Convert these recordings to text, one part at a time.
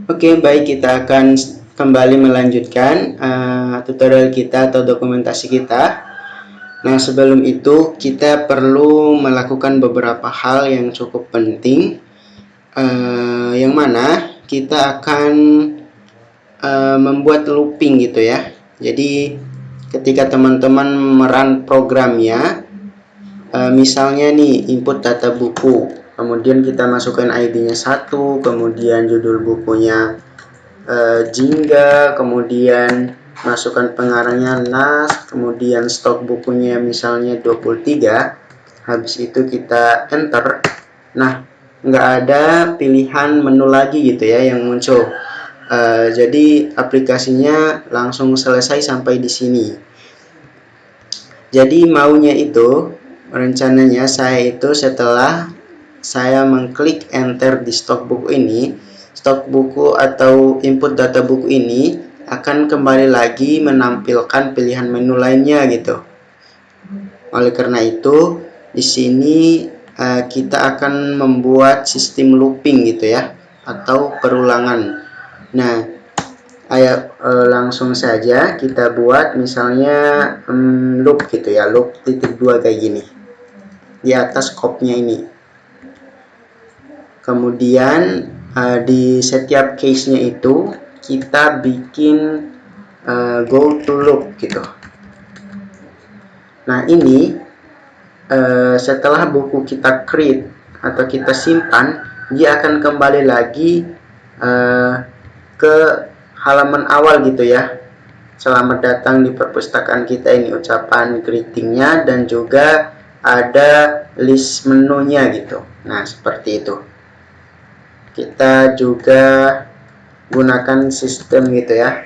Oke, baik, kita akan kembali melanjutkan tutorial kita atau dokumentasi kita. Nah, sebelum itu kita perlu melakukan beberapa hal yang cukup penting, yang mana kita akan membuat looping gitu ya. Jadi ketika teman-teman merun programnya, misalnya nih input data buku, kemudian kita masukkan ID-nya 1, kemudian judul bukunya Jingga, kemudian masukkan pengarangnya NAS, kemudian stok bukunya misalnya 23, habis itu kita enter. Nah, nggak ada pilihan menu lagi gitu ya yang muncul. Jadi aplikasinya langsung selesai sampai di sini. Jadi maunya itu, rencananya saya itu setelah saya mengklik enter di stok buku ini, stok buku atau input data buku ini akan kembali lagi menampilkan pilihan menu lainnya gitu. Oleh karena itu, di sini kita akan membuat sistem looping gitu ya, atau perulangan. Nah, ayo langsung saja kita buat misalnya loop gitu ya, loop titik 2 kayak gini di atas scope-nya ini. Kemudian di setiap case-nya itu kita bikin go to loop gitu. Nah, ini setelah buku kita create atau kita simpan, dia akan kembali lagi ke halaman awal gitu ya. Selamat datang di perpustakaan kita, ini ucapan greetingnya dan juga ada list menunya gitu. Nah, seperti itu. Kita juga gunakan sistem gitu ya,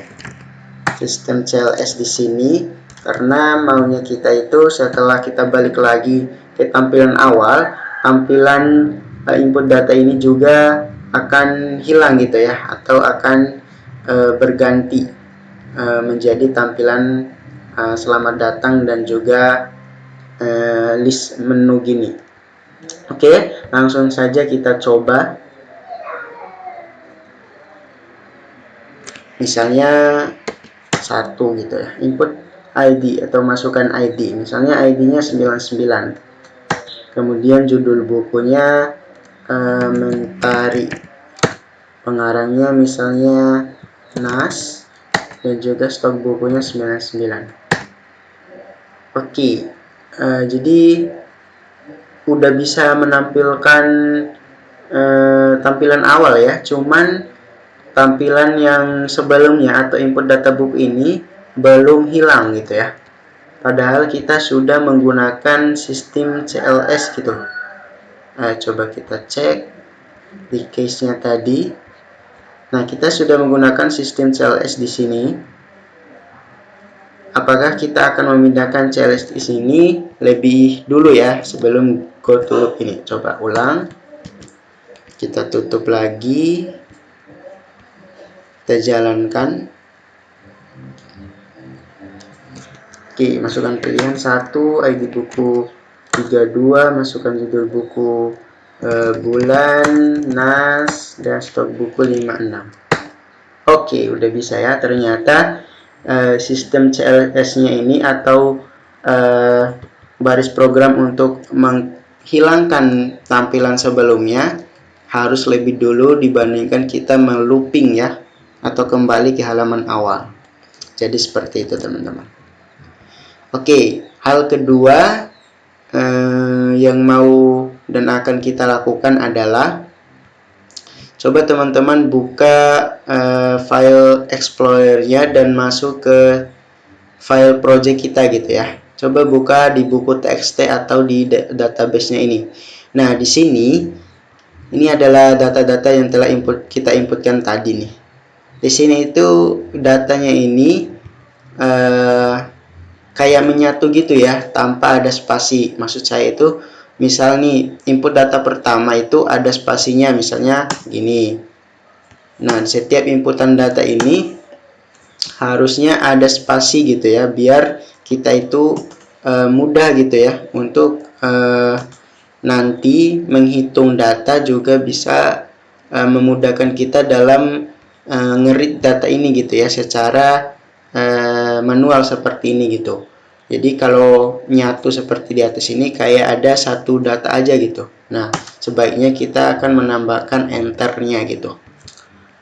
sistem CLS di sini, karena maunya kita itu setelah kita balik lagi ke tampilan awal, tampilan input data ini juga akan hilang gitu ya, atau akan berganti menjadi tampilan selamat datang dan juga list menu gini. Oke, langsung saja kita coba. Misalnya 1 gitu ya, input ID atau masukkan ID, misalnya ID-nya 99, kemudian judul bukunya Mentari, pengarangnya misalnya NAS, dan juga stok bukunya 99. Oke, jadi udah bisa menampilkan tampilan awal ya, cuman tampilan yang sebelumnya atau input data buku ini belum hilang gitu ya, padahal kita sudah menggunakan sistem CLS gitu. Coba kita cek di case-nya tadi. Nah, kita sudah menggunakan sistem CLS di sini. Apakah kita akan memindahkan CLS di sini lebih dulu ya sebelum go to loop ini? Coba ulang, kita tutup lagi, kita jalankan. Oke, masukkan pilihan 1, ID buku 32, masukkan judul buku bulan, NAS, dan stok buku 56. Oke, udah bisa ya. Ternyata sistem CLS-nya ini atau baris program untuk menghilangkan tampilan sebelumnya harus lebih dulu dibandingkan kita melooping ya, atau kembali ke halaman awal. Jadi seperti itu teman-teman. Oke, hal kedua yang mau dan akan kita lakukan adalah coba teman-teman buka file explorer-nya dan masuk ke file project kita gitu ya. Coba buka di buku txt atau di database-nya ini. Nah, di sini ini adalah data-data yang telah kita inputkan tadi nih. Di sini itu datanya ini kayak menyatu gitu ya, tanpa ada spasi. Maksud saya itu misal nih input data pertama itu ada spasinya, misalnya gini. Nah, setiap inputan data ini harusnya ada spasi gitu ya, biar kita itu mudah gitu ya untuk nanti menghitung data juga bisa memudahkan kita dalam nge-read data ini gitu ya, secara manual seperti ini gitu. Jadi kalau nyatu seperti di atas ini kayak ada satu data aja gitu. Nah, sebaiknya kita akan menambahkan enternya gitu.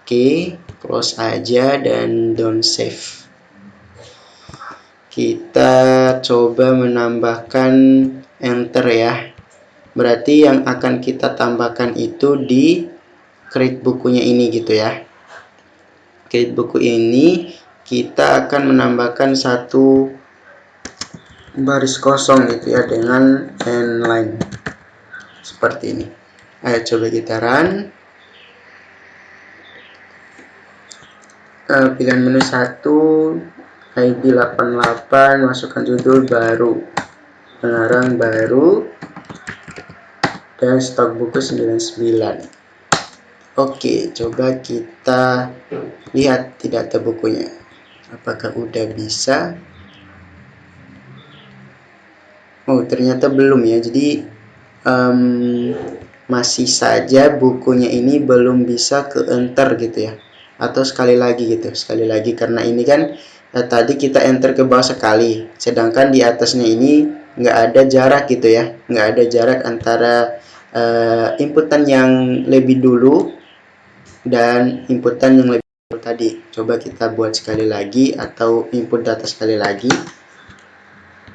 Oke, close aja dan don't save. Kita coba menambahkan enter ya. Berarti yang akan kita tambahkan itu di create bukunya ini gitu ya. Create buku ini kita akan menambahkan satu baris kosong gitu ya, dengan end line seperti ini. Ayo coba kita run. Pilihan menu 1, ID 88, masukkan judul baru, pengarang baru, dan stok buku 99. Oke, coba kita lihat di data bukunya. Apakah udah bisa? Oh, ternyata belum ya. Jadi masih saja bukunya ini belum bisa ke enter gitu ya. Atau sekali lagi gitu, sekali lagi karena ini kan tadi kita enter ke bawah sekali, sedangkan di atasnya ini nggak ada jarak gitu ya, nggak ada jarak antara inputan yang lebih dulu dan inputan yang lebih dulu tadi. Coba kita buat sekali lagi atau input data sekali lagi.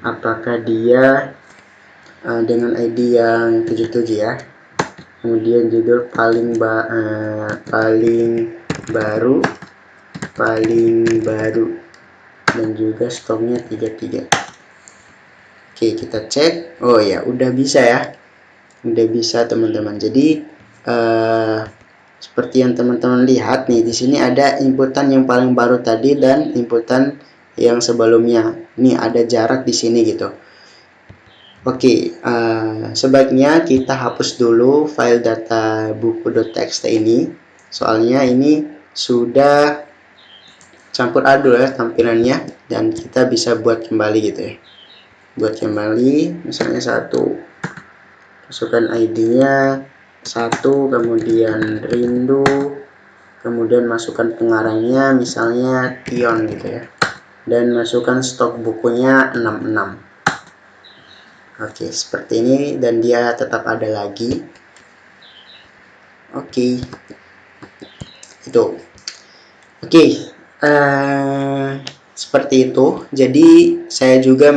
Apakah dia dengan ID yang 77 ya. Kemudian judul paling baru, dan juga stoknya 33. Oke, kita cek. Oh ya, udah bisa ya. Udah bisa teman-teman. Jadi seperti yang teman-teman lihat nih, di sini ada inputan yang paling baru tadi dan inputan yang sebelumnya. Ini ada jarak di sini gitu. Oke, sebaiknya kita hapus dulu file data buku.txt ini, soalnya ini sudah campur aduk ya tampilannya, dan kita bisa buat kembali gitu ya. Buat kembali, misalnya 1, masukkan ID-nya 1, kemudian rindu, kemudian masukkan pengarangnya misalnya Tion gitu ya, dan masukkan stok bukunya 66. Oke, seperti ini, dan dia tetap ada lagi. Oke, itu. Oke, seperti itu. Jadi saya juga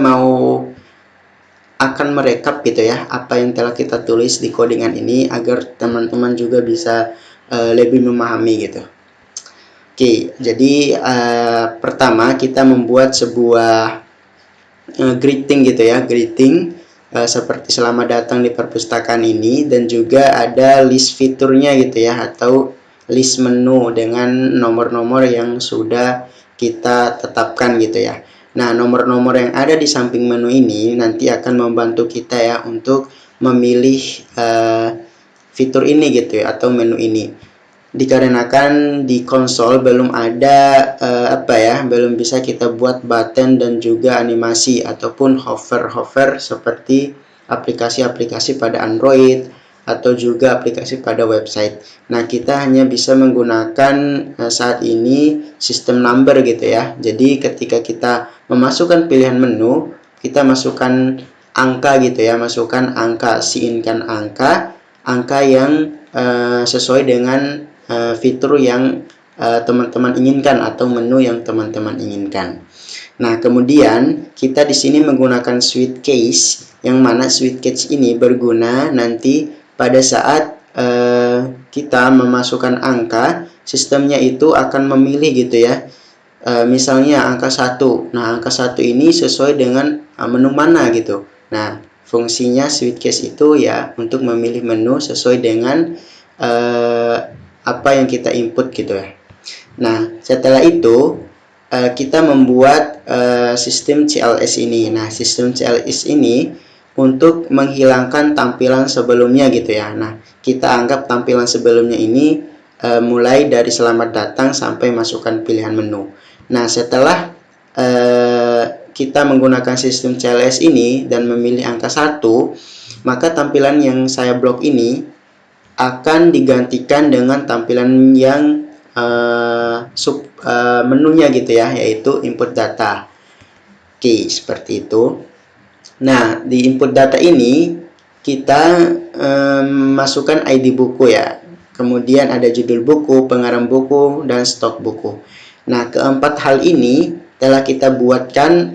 akan merekap gitu ya apa yang telah kita tulis di codingan ini agar teman-teman juga bisa lebih memahami gitu. Oke, jadi pertama kita membuat sebuah greeting gitu ya, greeting seperti selamat datang di perpustakaan ini, dan juga ada list fiturnya gitu ya, atau list menu dengan nomor-nomor yang sudah kita tetapkan gitu ya. Nah, nomor-nomor yang ada di samping menu ini nanti akan membantu kita ya untuk memilih fitur ini gitu ya, atau menu ini. Dikarenakan di konsol belum ada belum bisa kita buat button dan juga animasi ataupun hover seperti aplikasi-aplikasi pada Android atau juga aplikasi pada website. Nah, kita hanya bisa menggunakan saat ini sistem number gitu ya. Jadi ketika kita memasukkan pilihan menu, kita masukkan angka gitu ya, masukkan angka, siinkan angka yang sesuai dengan fitur yang teman-teman inginkan atau menu yang teman-teman inginkan. Nah, kemudian kita di sini menggunakan switch case, yang mana switch case ini berguna nanti pada saat kita memasukkan angka, sistemnya itu akan memilih gitu ya. Misalnya angka 1. Nah, angka 1 ini sesuai dengan menu mana gitu. Nah, fungsinya switch case itu ya untuk memilih menu sesuai dengan apa yang kita input gitu ya. Nah, setelah itu kita membuat sistem CLS ini. Nah, sistem CLS ini untuk menghilangkan tampilan sebelumnya gitu ya. Nah, kita anggap tampilan sebelumnya ini mulai dari selamat datang sampai masukkan pilihan menu. Nah, setelah kita menggunakan sistem CLS ini dan memilih angka 1, maka tampilan yang saya blok ini akan digantikan dengan tampilan yang menunya gitu ya, yaitu input data. Oke, seperti itu. Nah, di input data ini kita masukkan ID buku ya. Kemudian ada judul buku, pengarang buku, dan stok buku. Nah, keempat hal ini telah kita buatkan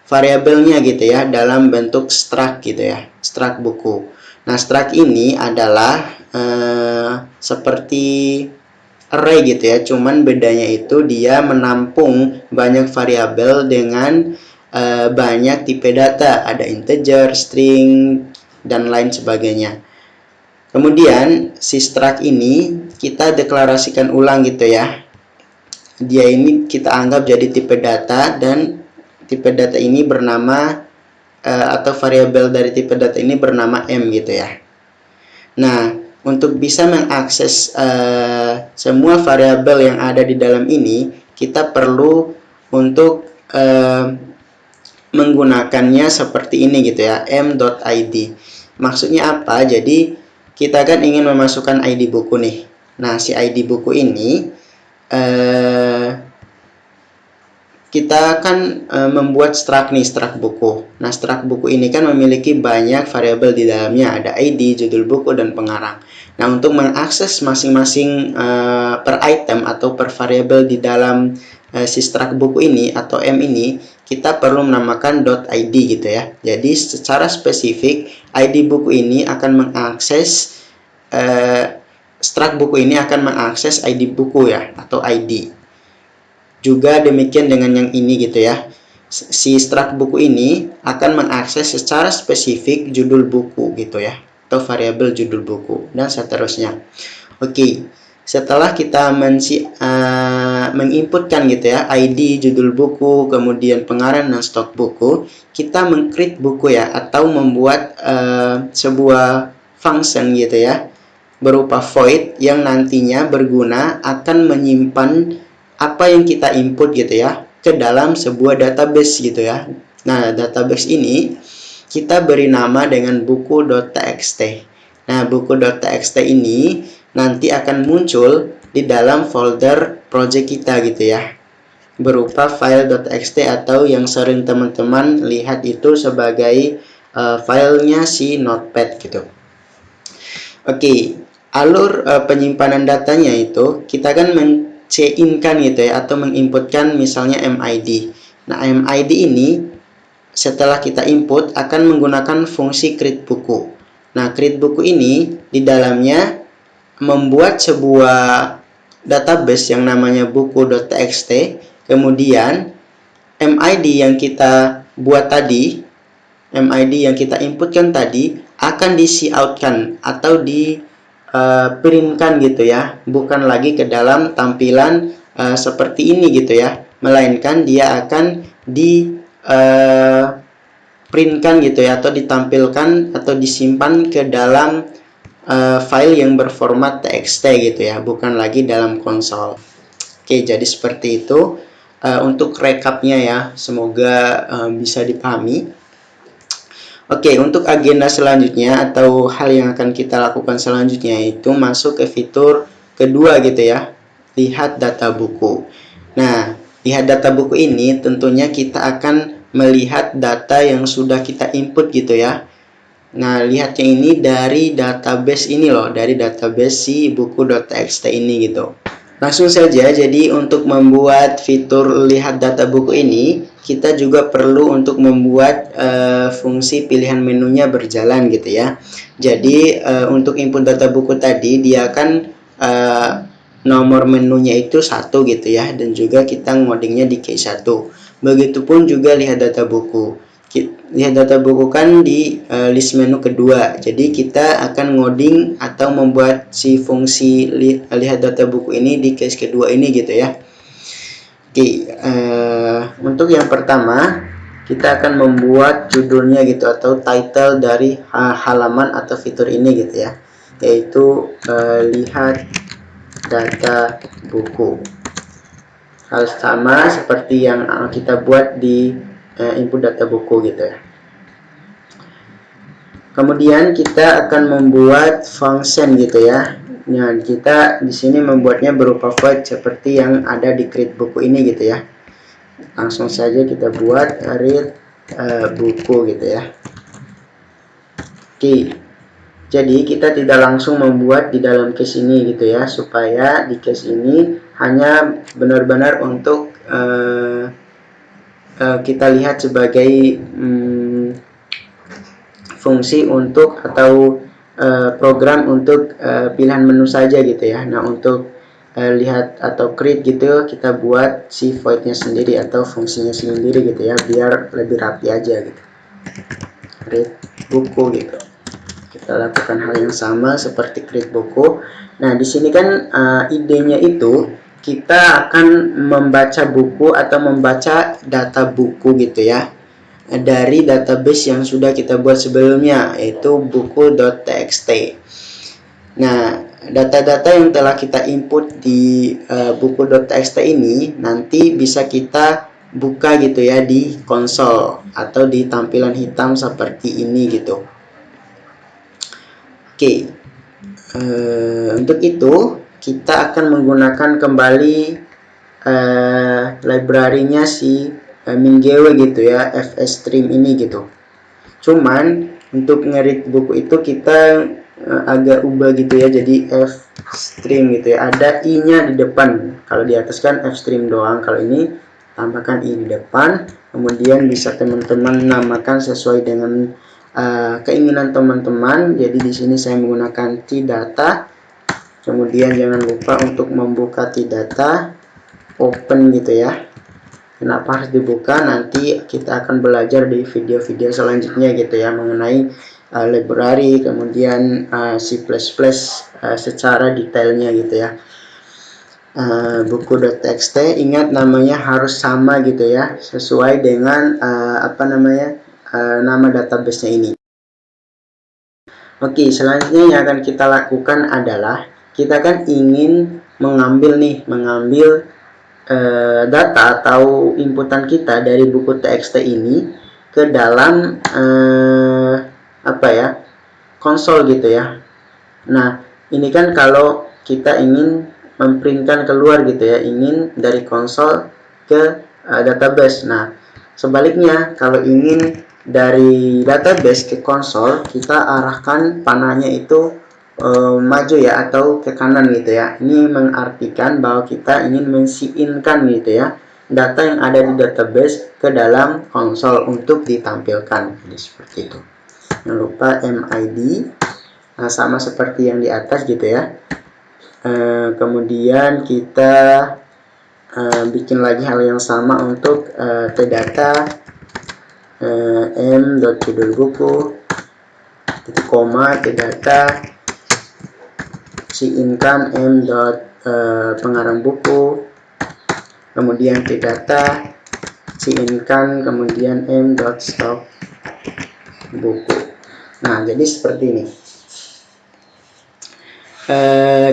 variabelnya gitu ya, dalam bentuk struct gitu ya, struct buku. Nah, struct ini adalah seperti array gitu ya, cuman bedanya itu dia menampung banyak variabel dengan banyak tipe data, ada integer, string, dan lain sebagainya. Kemudian si struct ini kita deklarasikan ulang gitu ya. Dia ini kita anggap jadi tipe data, dan tipe data ini bernama atau variabel dari tipe data ini bernama M gitu ya. Nah, untuk bisa mengakses semua variabel yang ada di dalam ini, kita perlu untuk menggunakannya seperti ini gitu ya, m.id. Maksudnya apa? Jadi kita kan ingin memasukkan ID buku nih. Nah, si ID buku ini kita akan membuat struct buku. Nah, struct buku ini kan memiliki banyak variabel di dalamnya, ada ID, judul buku, dan pengarang. Nah, untuk mengakses masing-masing per item atau per variabel di dalam si struct buku ini atau M ini, kita perlu menamakan .id gitu ya. Jadi secara spesifik ID buku ini akan mengakses struct buku ini akan mengakses ID buku ya, atau ID. Juga demikian dengan yang ini gitu ya. Si struct buku ini akan mengakses secara spesifik judul buku gitu ya, atau variabel judul buku, dan seterusnya. Oke, setelah kita menginputkan gitu ya ID, judul buku, kemudian pengarang dan stok buku, kita meng-create buku ya, atau membuat sebuah function gitu ya, berupa void yang nantinya berguna akan menyimpan apa yang kita input gitu ya ke dalam sebuah database gitu ya. Nah, database ini kita beri nama dengan buku.txt. Nah, buku.txt ini nanti akan muncul di dalam folder project kita gitu ya, berupa file.txt, atau yang sering teman-teman lihat itu sebagai filenya si notepad gitu. Oke, alur penyimpanan datanya itu kita kan C-in-kan gitu ya, atau menginputkan misalnya MID. Nah, MID ini setelah kita input akan menggunakan fungsi create buku. Nah, create buku ini di dalamnya membuat sebuah database yang namanya buku.txt. Kemudian MID yang kita buat tadi, MID yang kita inputkan tadi akan di-cout-kan atau printkan gitu ya, bukan lagi ke dalam tampilan seperti ini gitu ya, melainkan dia akan printkan gitu ya, atau ditampilkan atau disimpan ke dalam file yang berformat txt gitu ya, bukan lagi dalam konsol. Oke, jadi seperti itu untuk recapnya ya, semoga bisa dipahami. Oke, untuk agenda selanjutnya atau hal yang akan kita lakukan selanjutnya itu masuk ke fitur kedua gitu ya, lihat data buku. Nah, lihat data buku ini tentunya kita akan melihat data yang sudah kita input gitu ya. Nah, lihatnya ini dari database ini loh, dari database si buku.txt ini gitu. Langsung saja, jadi untuk membuat fitur lihat data buku ini, kita juga perlu untuk membuat fungsi pilihan menunya berjalan gitu ya. Jadi untuk input data buku tadi, dia akan nomor menunya itu 1 gitu ya, dan juga kita ngodingnya di key 1. Begitupun juga lihat data buku. Lihat data buku kan di list menu kedua, jadi kita akan ngoding atau membuat si fungsi lihat data buku ini di case kedua ini gitu ya. Oke, untuk yang pertama kita akan membuat judulnya gitu, atau title dari halaman atau fitur ini gitu ya, yaitu lihat data buku. Hal sama seperti yang kita buat di input data buku gitu ya. Kemudian kita akan membuat function gitu ya. Nah, kita di sini membuatnya berupa void seperti yang ada di create buku ini gitu ya. Langsung saja kita buat read buku gitu ya. Oke. Jadi kita tidak langsung membuat di dalam case ini gitu ya, supaya di case ini hanya benar-benar untuk kita lihat sebagai fungsi untuk atau program untuk pilihan menu saja gitu ya. Nah, untuk lihat atau create gitu kita buat si voidnya sendiri atau fungsinya sendiri gitu ya, biar lebih rapi aja gitu. Create buku gitu. Kita lakukan hal yang sama seperti create buku. Nah, di sini kan idenya itu kita akan membaca buku atau membaca data buku gitu ya, dari database yang sudah kita buat sebelumnya, yaitu buku.txt. Nah, data-data yang telah kita input di buku.txt ini nanti bisa kita buka gitu ya di konsol atau di tampilan hitam seperti ini gitu. Oke, untuk itu kita akan menggunakan kembali library-nya si Mingewe gitu ya, fstream ini gitu. Cuman untuk ngerit buku itu kita agak ubah gitu ya, jadi fstream gitu ya, ada i-nya di depan. Kalau di atas kan fstream doang, kalau ini tambahkan i di depan. Kemudian bisa teman-teman namakan sesuai dengan keinginan teman-teman. Jadi di sini saya menggunakan tdata. Kemudian jangan lupa untuk membuka tdata, open gitu ya. Kenapa harus dibuka? Nanti kita akan belajar di video-video selanjutnya gitu ya, mengenai library, kemudian C++ secara detailnya gitu ya. Buku.txt, ingat namanya harus sama gitu ya, sesuai dengan nama database-nya ini. Oke, selanjutnya yang akan kita lakukan adalah kita kan ingin mengambil data atau inputan kita dari buku txt ini ke dalam konsol gitu ya. Nah, ini kan kalau kita ingin memprintkan keluar gitu ya, ingin dari konsol ke database. Nah, sebaliknya kalau ingin dari database ke konsol, kita arahkan panahnya itu maju ya, atau ke kanan gitu ya. Ini mengartikan bahwa kita ingin mensiinkan gitu ya data yang ada di database ke dalam konsol untuk ditampilkan. Jadi seperti itu. Jangan lupa MID, sama seperti yang di atas gitu ya. Kemudian kita bikin lagi hal yang sama untuk tdata m.judul buku titik koma tdata siinkan m. pengarang buku, kemudian tdata siinkan kemudian m. stop buku. Nah, jadi seperti ini.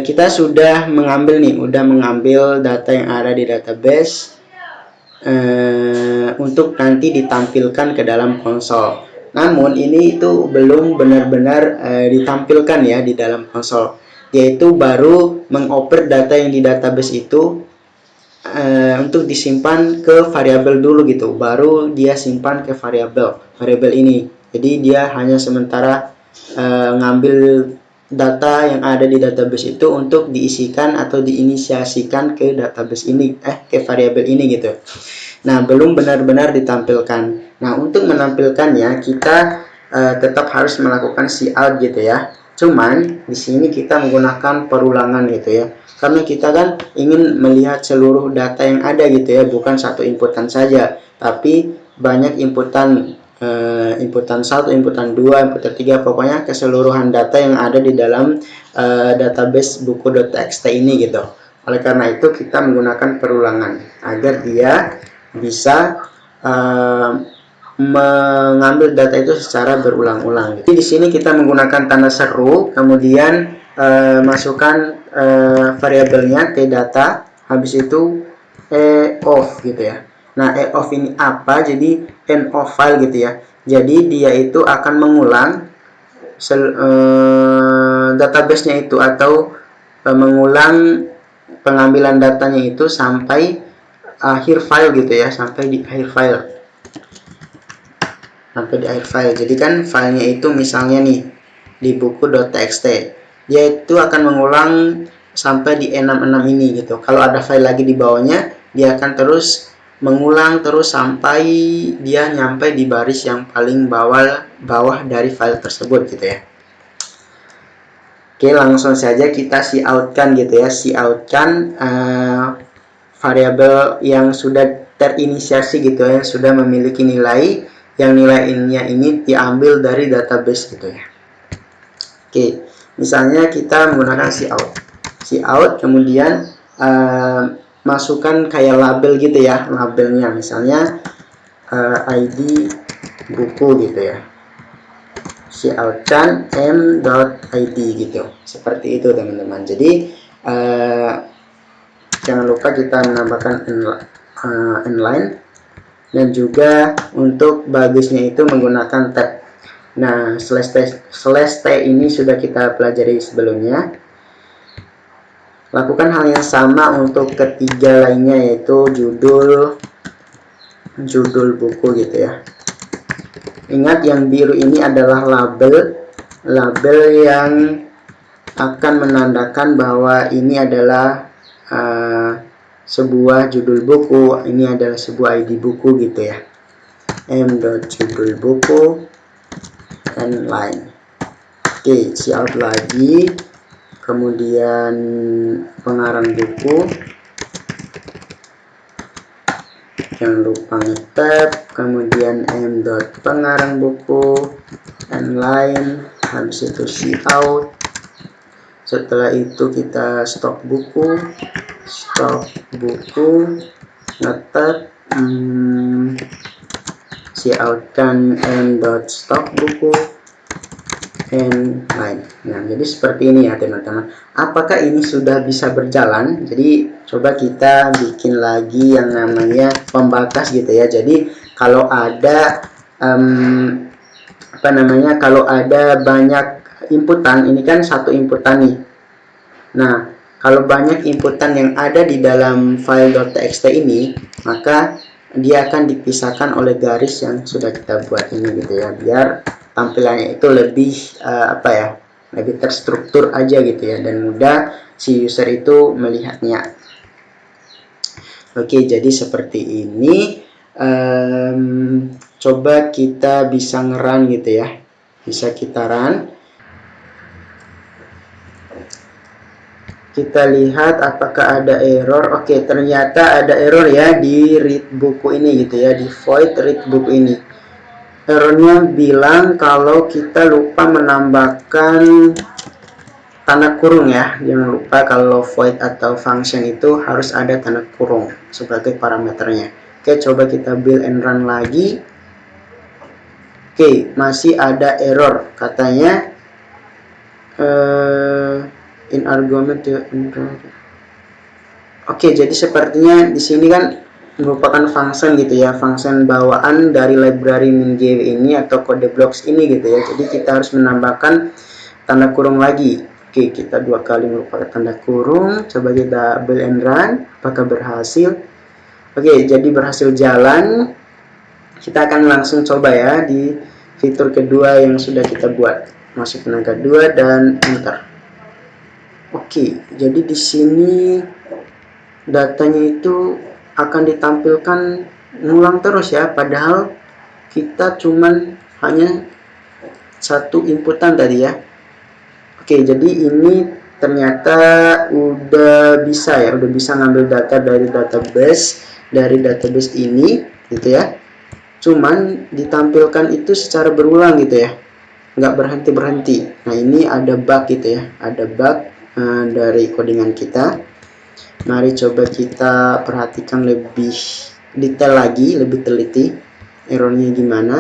Kita sudah mengambil data yang ada di database untuk nanti ditampilkan ke dalam konsol. Namun ini itu belum benar-benar ditampilkan ya di dalam konsol, yaitu baru mengoper data yang di database itu untuk disimpan ke variabel dulu gitu, baru dia simpan ke variabel ini. Jadi dia hanya sementara ngambil data yang ada di database itu untuk diisikan atau diinisiasikan ke database ini, ke variabel ini gitu. Nah, belum benar-benar ditampilkan. Nah, untuk menampilkannya kita tetap harus melakukan cout gitu ya. Cuman di sini kita menggunakan perulangan gitu ya. Karena kita kan ingin melihat seluruh data yang ada gitu ya, bukan satu inputan saja, tapi banyak inputan 1, inputan 2, inputan 3, pokoknya keseluruhan data yang ada di dalam database buku.txt ini gitu. Oleh karena itu kita menggunakan perulangan agar dia bisa mengambil data itu secara berulang-ulang. Jadi di sini kita menggunakan tanda seru, kemudian masukkan variabelnya tdata, habis itu of gitu ya. Nah, of ini apa? Jadi end of file gitu ya. Jadi dia itu akan mengulang database-nya itu atau mengulang pengambilan datanya itu sampai akhir file gitu ya, sampai di akhir file. Jadi kan filenya itu misalnya nih di buku.txt, dia itu akan mengulang sampai di E66 ini gitu. Kalau ada file lagi di bawahnya, dia akan terus mengulang terus sampai dia nyampe di baris yang paling bawah dari file tersebut gitu ya. Oke, langsung saja kita coutkan gitu ya, coutkan variabel yang sudah terinisiasi gitu ya, yang sudah memiliki nilai, yang nilainya ini diambil dari database gitu ya. Oke, misalnya kita menggunakan cout, kemudian masukkan kayak label gitu ya, labelnya misalnya ID buku gitu ya, coutkan m.id gitu, seperti itu teman-teman. Jadi jangan lupa kita menambahkan inline, dan juga untuk bagusnya itu menggunakan tab. Nah, slash t ini sudah kita pelajari sebelumnya. Lakukan hal yang sama untuk ketiga lainnya, yaitu judul buku gitu ya. Ingat, yang biru ini adalah label yang akan menandakan bahwa ini adalah sebuah judul buku, ini adalah sebuah ID buku gitu ya. m.judul buku and line. Oke, cout lagi, kemudian pengarang buku, jangan lupa tab, kemudian m.pengarang buku and line, habis itu cout. Setelah itu kita stop buku, ngetab, coutkan m.stop buku and line. Nah, jadi seperti ini ya teman-teman. Apakah ini sudah bisa berjalan? Jadi coba kita bikin lagi yang namanya pembatas gitu ya. Jadi kalau ada kalau ada banyak inputan, ini kan satu inputan nih. Nah, kalau banyak inputan yang ada di dalam file.txt ini, maka dia akan dipisahkan oleh garis yang sudah kita buat ini gitu ya, biar tampilannya itu lebih lebih terstruktur aja gitu ya, dan mudah si user itu melihatnya. Oke, jadi seperti ini. Coba kita bisa ngerun gitu ya, bisa kita run. Kita lihat apakah ada error. Oke, ternyata ada error ya di read buku ini gitu ya, di void read buku ini. Errornya bilang kalau kita lupa menambahkan tanda kurung ya. Jangan lupa kalau void atau function itu harus ada tanda kurung sebagai parameternya. Oke, coba kita build and run lagi. Oke, masih ada error katanya. In argument to Oke, jadi sepertinya di sini kan merupakan function gitu ya, function bawaan dari library min.gw ini atau kode blocks ini gitu ya. Jadi kita harus menambahkan tanda kurung lagi. Oke, kita 2 kali merupakan tanda kurung. Coba kita build and run, apakah berhasil? Oke, jadi berhasil jalan. Kita akan langsung coba ya di fitur kedua yang sudah kita buat. Masuk tenaga 2 dan enter. Oke, jadi di sini datanya itu akan ditampilkan ngulang terus ya, padahal kita cuman hanya satu inputan tadi ya. Oke, jadi ini ternyata udah bisa ngambil data dari database ini gitu ya. Cuman ditampilkan itu secara berulang gitu ya, nggak berhenti. Nah, ini ada bug gitu ya, ada bug dari codingan kita. Mari coba kita perhatikan lebih detail lagi, lebih teliti errornya gimana.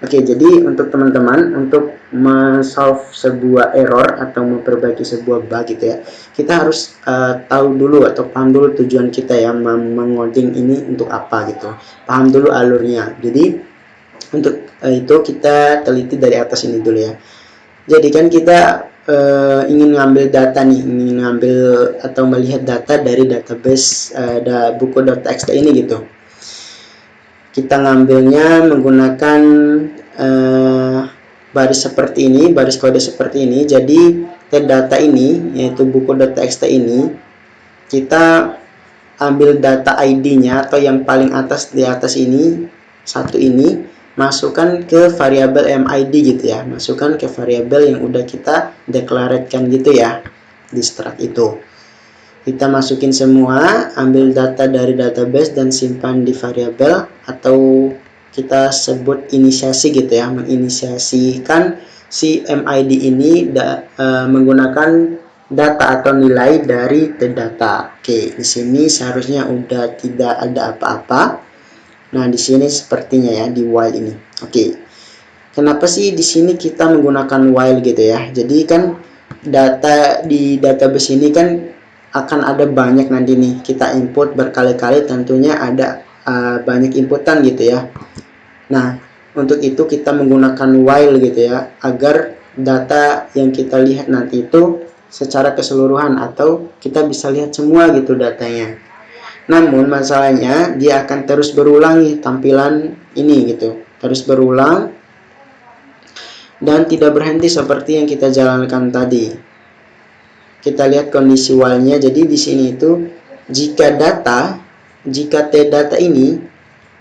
Oke, jadi untuk teman-teman, untuk men-solve sebuah error atau memperbaiki sebuah bug gitu ya, kita harus tahu dulu atau paham dulu tujuan kita ya, mengoding ini untuk apa gitu, paham dulu alurnya. Jadi untuk itu kita teliti dari atas ini dulu ya. Jadi kan kita ingin ngambil data nih, ingin ngambil atau melihat data dari database buku.txt ini gitu. Kita ngambilnya menggunakan baris seperti ini, baris kode seperti ini. Jadi data ini, yaitu buku.txt ini, kita ambil data ID-nya atau yang paling atas di atas ini, satu ini, masukkan ke variabel MID gitu ya, masukkan ke variabel yang udah kita declarekan gitu ya di struct itu. Kita masukin semua, ambil data dari database dan simpan di variabel, atau kita sebut inisiasi gitu ya, menginisiasikan si MID ini menggunakan data atau nilai dari data. Oke, di sini seharusnya udah tidak ada apa-apa. Nah, di sini sepertinya ya di while ini. Oke. Kenapa sih di sini kita menggunakan while gitu ya? Jadi kan data di database ini kan akan ada banyak nanti nih kita input berkali-kali, tentunya ada banyak inputan gitu ya. Nah, untuk itu kita menggunakan while gitu ya, agar data yang kita lihat nanti itu secara keseluruhan atau kita bisa lihat semua gitu datanya. Namun masalahnya dia akan terus berulang nih tampilan ini gitu, terus berulang dan tidak berhenti seperti yang kita jalankan tadi. Kita lihat kondisi while-nya. Jadi di sini itu jika data ini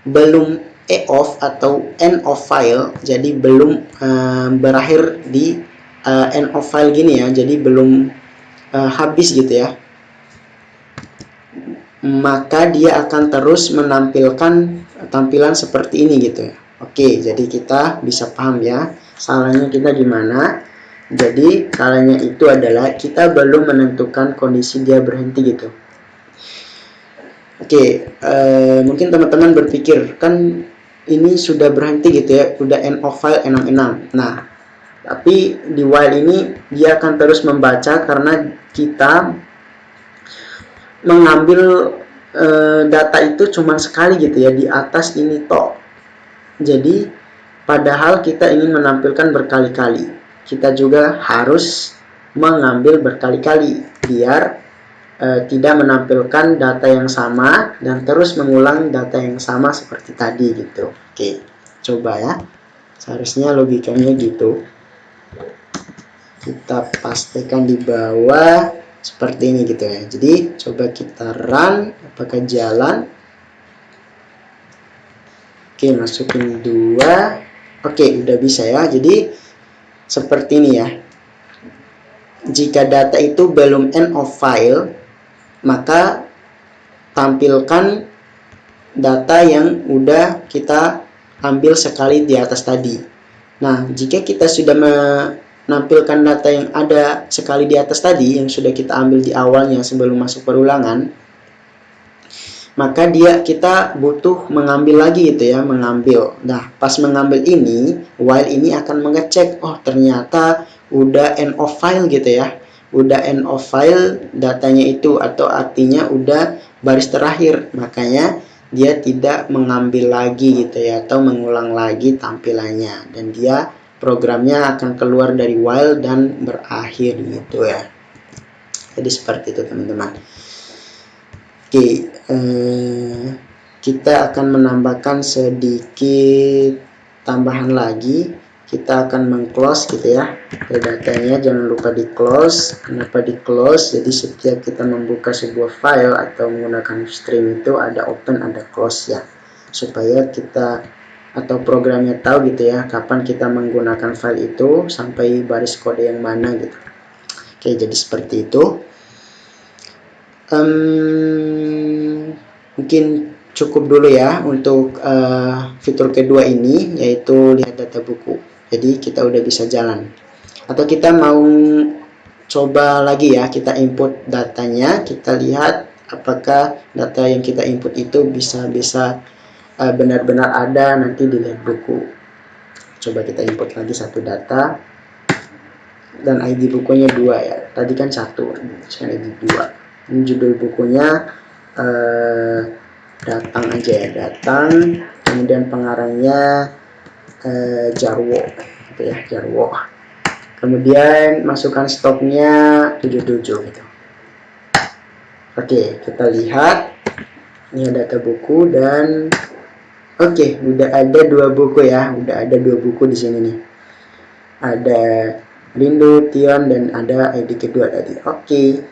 belum off atau end of file, jadi belum berakhir di end of file gini ya, jadi belum habis gitu ya, maka dia akan terus menampilkan tampilan seperti ini gitu ya. Oke, jadi kita bisa paham ya salahnya kita gimana. Jadi salahnya itu adalah kita belum menentukan kondisi dia berhenti gitu. Oke, mungkin teman-teman berpikir kan ini sudah berhenti gitu ya, udah end of file 66. Nah, tapi di while ini dia akan terus membaca karena kita mengambil data itu cuma sekali gitu ya, di atas ini toh. Jadi padahal kita ingin menampilkan berkali-kali, kita juga harus mengambil berkali-kali biar tidak menampilkan data yang sama dan terus mengulang data yang sama seperti tadi gitu. Oke, coba ya, seharusnya logikanya gitu. Kita pastikan di bawah seperti ini gitu ya. Jadi coba kita run, apakah jalan. Oke, masukin 2. Oke, udah bisa ya. Jadi seperti ini ya. Jika data itu belum end of file, maka tampilkan data yang udah kita ambil sekali di atas tadi. Nah, jika kita sudah menampilkan data yang ada sekali di atas tadi, yang sudah kita ambil di awalnya sebelum masuk perulangan, maka kita butuh mengambil lagi gitu ya, mengambil. Nah, pas mengambil ini, while ini akan mengecek, oh ternyata udah end of file gitu ya, udah end of file datanya itu, atau artinya udah baris terakhir, makanya dia tidak mengambil lagi gitu ya, atau mengulang lagi tampilannya, dan dia programnya akan keluar dari while dan berakhir gitu ya. Jadi seperti itu teman-teman. Oke, kita akan menambahkan sedikit tambahan lagi. Kita akan meng-close gitu ya datanya, jangan lupa di close. Kenapa di close? Jadi setiap kita membuka sebuah file atau menggunakan stream itu ada open, ada close ya, supaya kita atau programnya tahu gitu ya kapan kita menggunakan file itu sampai baris kode yang mana gitu. Oke, jadi seperti itu. Mungkin cukup dulu ya untuk fitur kedua ini, yaitu lihat data buku. Jadi kita udah bisa jalan. Atau kita mau coba lagi ya, kita input datanya, kita lihat apakah data yang kita input itu bisa benar-benar ada nanti di lihat buku. Coba kita input lagi satu data, dan ID bukunya 2 ya. Tadi kan 1, sekarang ID 2. Ini judul bukunya datang aja ya, datang. Kemudian pengarangnya Jarwo gitu ya, Jarwo. kemudian masukkan stoknya 77 gitu. Oke, kita lihat ini data buku dan oke, udah ada 2 buku ya, udah ada 2 buku di sini nih. Ada Rindu, Tion, dan ada ID kedua tadi. Oke,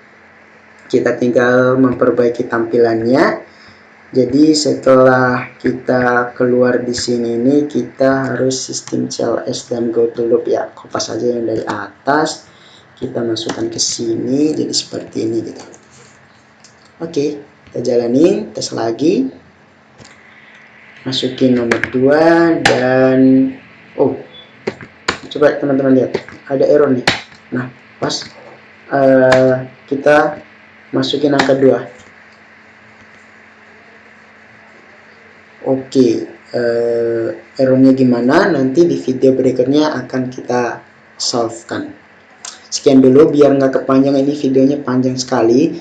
kita tinggal memperbaiki tampilannya. Jadi setelah kita keluar di sini nih, kita harus sistem CLS dan go to loop ya. Kopas aja yang dari atas, kita masukkan ke sini, jadi seperti ini gitu. Oke, kita jalanin, tes lagi. Masukin nomor 2 dan coba teman-teman lihat, ada error nih. Nah, pas kita masukin angka 2. Oke, errornya gimana? Nanti di video berikutnya akan kita solve kan. Sekian dulu, biar nggak kepanjang, ini videonya panjang sekali.